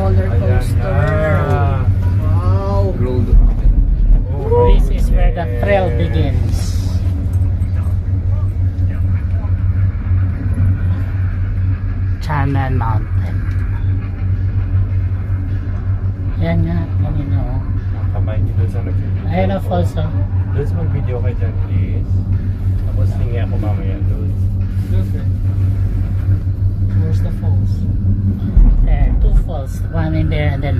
roller coaster. Wow. This is where the trail begins. Channel Mountain. Yan nga, kanina oh. Kamay niyo doon sa nag-video. Ayun na falls oh. Doon mag-video ka dyan, please. Tapos hingi ako mamaya doon. Where's the falls? There, two falls. One in there and then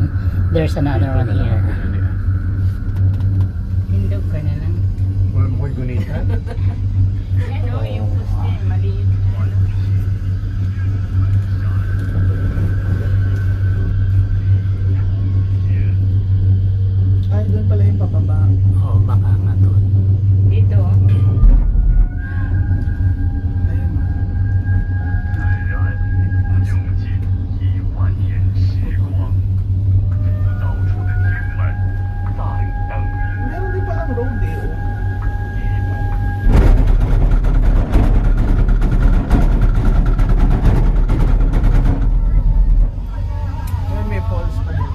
there's another one here. Hindog ka na lang. Wala mo ko'y gunitan? Yan o, yung poste, maliit na ano. Ay, doon pala yung papaba. Oo, baka nga doon. Dito oh. Ayun o. Meron din palang road eh. Oh. Ayun, may falls pa din.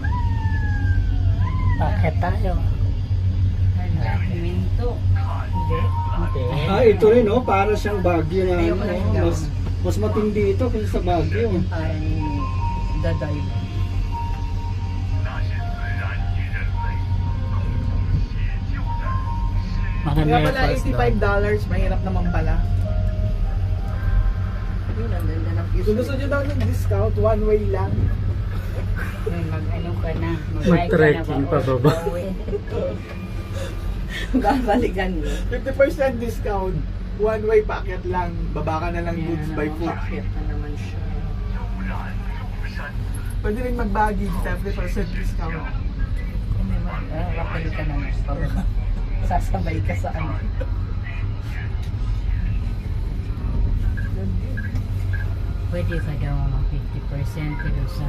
Bakit tayo? Minto. Hindi. Hindi. Ito rin, no? Para siyang Baguio na Ayaw ko ano, na higaw. mas matindi ito kaysa sa Baguio. Parang dadive. Maganda Kaya yung pala falls doon. $85, mahirap naman pala. Yun, ang ganda ng view. Kung gusto nyo daw ng discount, one way lang. Mag-ano ka na. Mag-trekking pababa. Babalikan mo. 50% discount. One way packet lang. Baba ka na lang goods by foot. Bakit na naman siya. Pwede rin mag-baggage, 70% discount. Rapel ka na mas pababa. Sasabay ka sa ano. Pwede ka daw mga 50% pero sa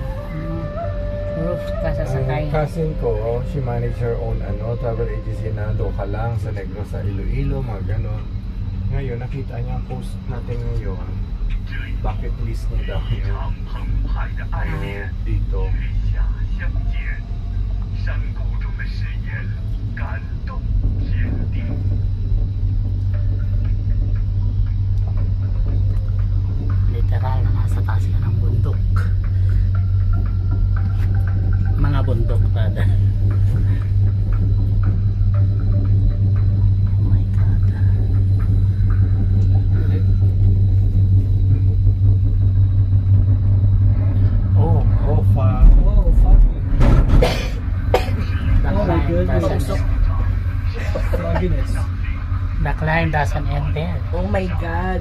roof ka sasakay. Cousin ko, she manage her own travel agency na local lang sa Negros, sa Iloilo, mga ganon. Ngayon, nakita niya ang post natin ngayon. Bucket list niya daw yun. Dito. Literal na nasa taas ka ng bundok. Mga bundok tada. Oh my God. Oh, Oh, fuck. Wow, fuck. the climb doesn't, Maginess. the climb doesn't end there. Oh my God.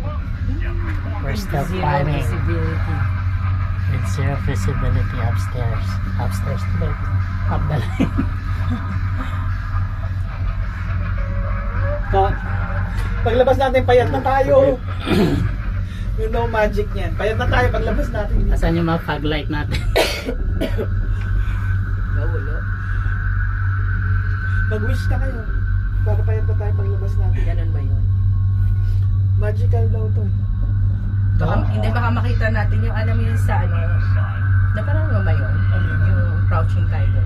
We're still Zero climbing visibility. with zero visibility upstairs. Upstairs to up the line. Paglabas natin, payat na tayo. You know magic niyan. Payat na tayo paglabas natin. Asan yung mga fog light natin? Gawulo. Mag-wish na kayo. Para payat na tayo paglabas natin. Ganun ba yun? Magical daw to. Hindi baka makita natin yung alam mo yun sa ano. Naparang mo ba yun? Yung crouching tiger.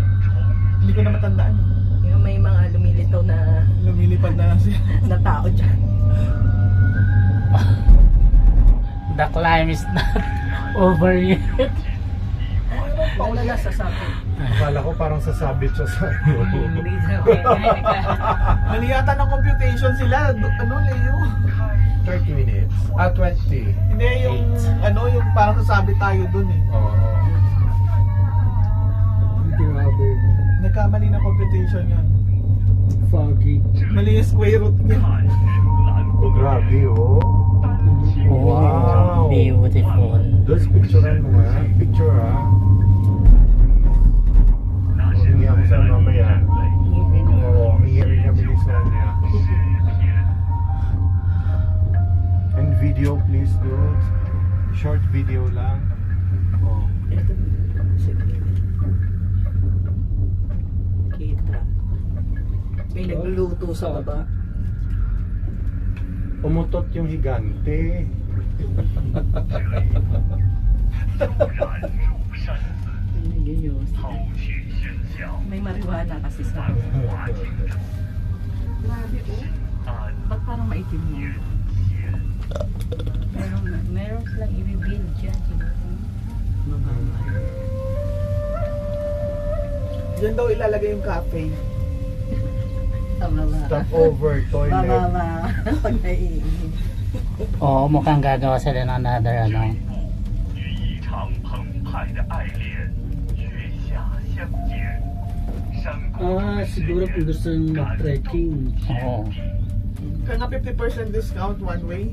Hindi ko na matandaan. Yung may mga lumilitaw na Lumilipad na lang siya. na tao dyan. The climb is not over yet. Paula na sa sabi. Akala ko parang sasabit siya sa ano. Mali yata ng computation sila. Ano, Leo? 30 minutes. 20. Hindi, yung ano, yung parang sasabi tayo dun eh. Oo. Grabe. Nagkamali ng computation yun. Foggy. Mali yung square root niya. Oh, grabe oh. Wow. Beautiful. Those picturean mo nga. Picture ah. Hingi ako sa mamaya. Oo, hingi rin kami ni Sonia. And video please dude. Short video lang. Oh. Kita. May nagluluto sa baba. Umutot yung higante. Nagyayos. na kasi sa grabe oh. Ba't parang maitim mo? Meron silang i-build dyan. Mababa. Diyan daw ilalagay yung cafe. Stopover toilet. Ako naiinig. Oo, mukhang gagawa sila ng another ano. 与一场澎湃的爱恋，月下相见，山谷 Siguro kung gusto nyo mag-trekking. Oo. Kaya nga 50% discount one way.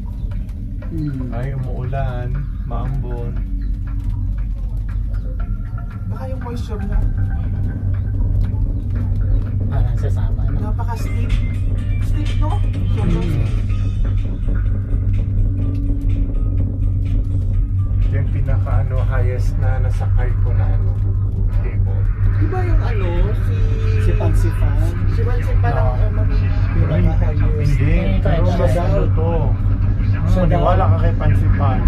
Ay, umuulan, maambon. Baka yung moisture niya. Parang sasama na. Napaka-steep. Steep, no? Yung pinaka highest na nasakay ko na table. Di ba yung Si Pansifan. Si Pansipan ang Hindi, pero Ito, mas ano to. Maniwala ka kay Pansipan.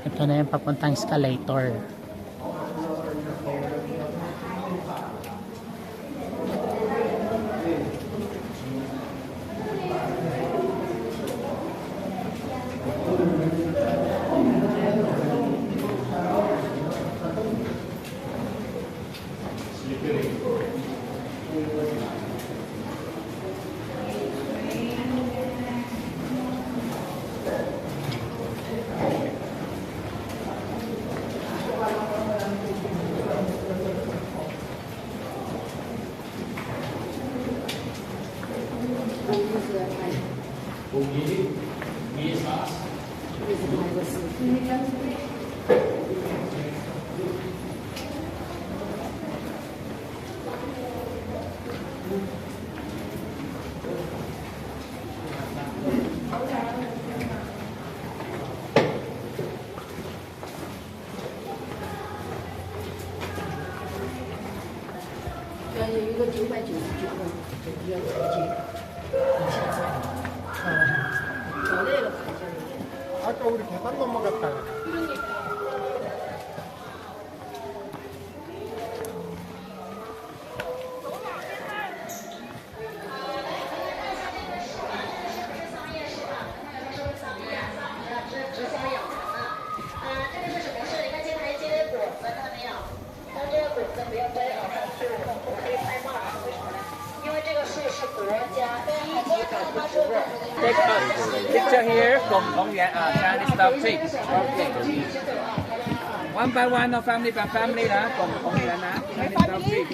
Ito na yung papuntang escalator. 아까 우리 계단 넘어갔다. Take a picture here from Chinese Town Tree. Okay. One by one, no family by family, from Chinese Town Tree.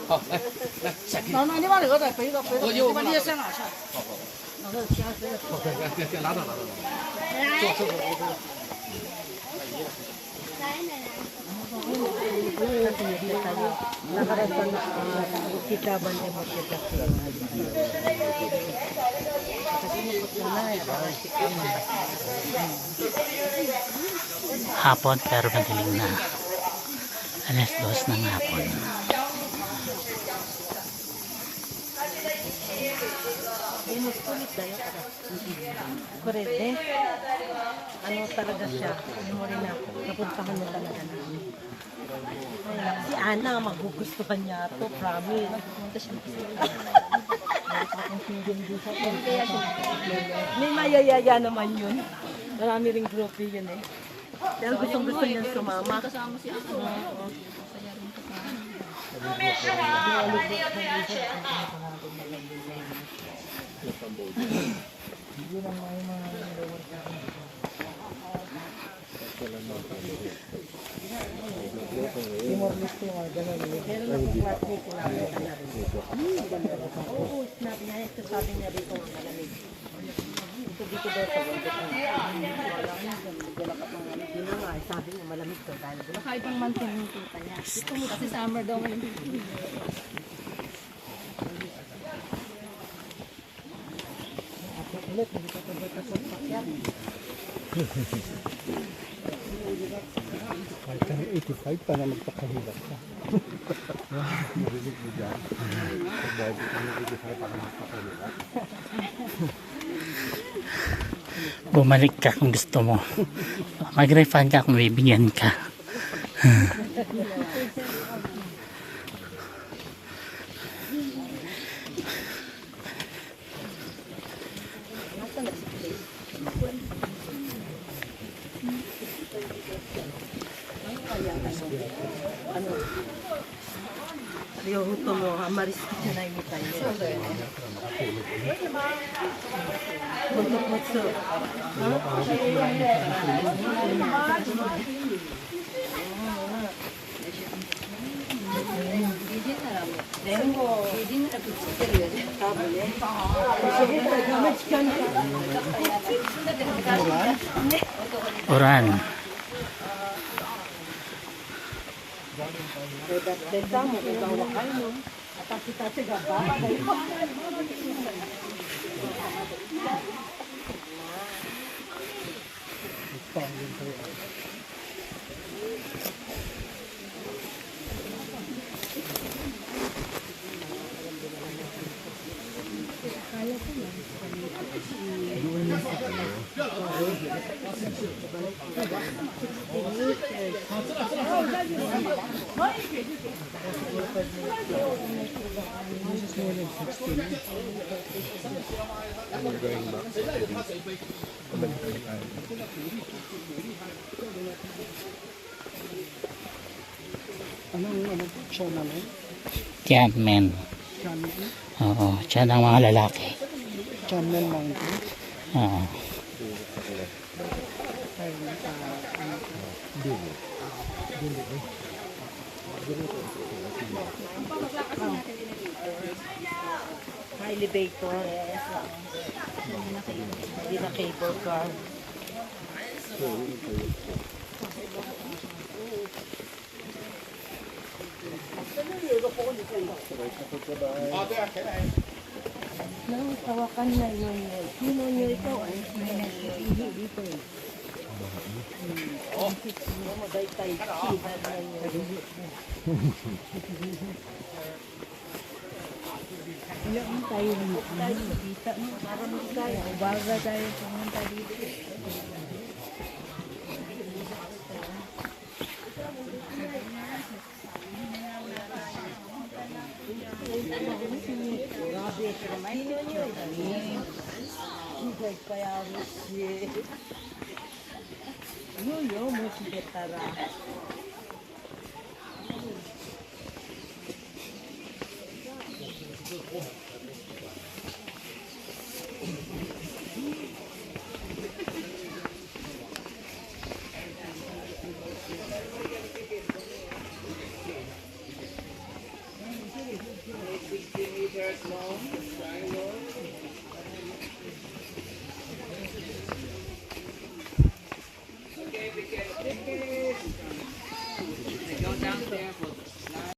好，来来，下去。你把那个再背到，你把你也想拿下。拿到。坐。 Hapon pero madilim na. Alas 2 ng hapon. Kurete. Ano talaga siya? Memory na. Napuntahan mo talaga na. Si Ana, magugustuhan niya to. Promise. May mayayaya naman yun. Marami ring groupie yun eh. Pero gustong-gusto niyan sumama. Kasama si ako. Timor-Leste mga ganun. Pero nag-classmate ko lang na rin. Oo, sinabi niya. Ito sabi niya dito malamig. Ito dito daw sa bundok. Sabi niya malamig to. Baka ibang mantin yung tuta niya. Gusto mo kasi summer daw malamig. ulit, hindi ka tabay-tabay yan. Kahit ka ng 85 para magpakahirap ka. Marinig mo dyan. Pagbago ka ng 85 para magpapalira. Bumalik ka kung gusto mo. Mag-refund ka kung bibigyan ka. Yo, huto mo, amaris ka dyan ay mitay. Buntok-mutso. Oran. Deda mo, ikaw wakay mo. At kita siya gaba. Anong channel eh? Yan, men. Channel? Oo, siya ng mga lalaki. Channel Mountain? Oo. Elevator, yes. Hindi na cable car. Nang tawakan na yun. Sino nyo ikaw? Ay, hindi dito. Magaytay. Ilang tayo dito. Para magkaya. Baga tayo pumunta dito. Grabe, sino nyo? Higay kaya siya. Yo, mo si Betara.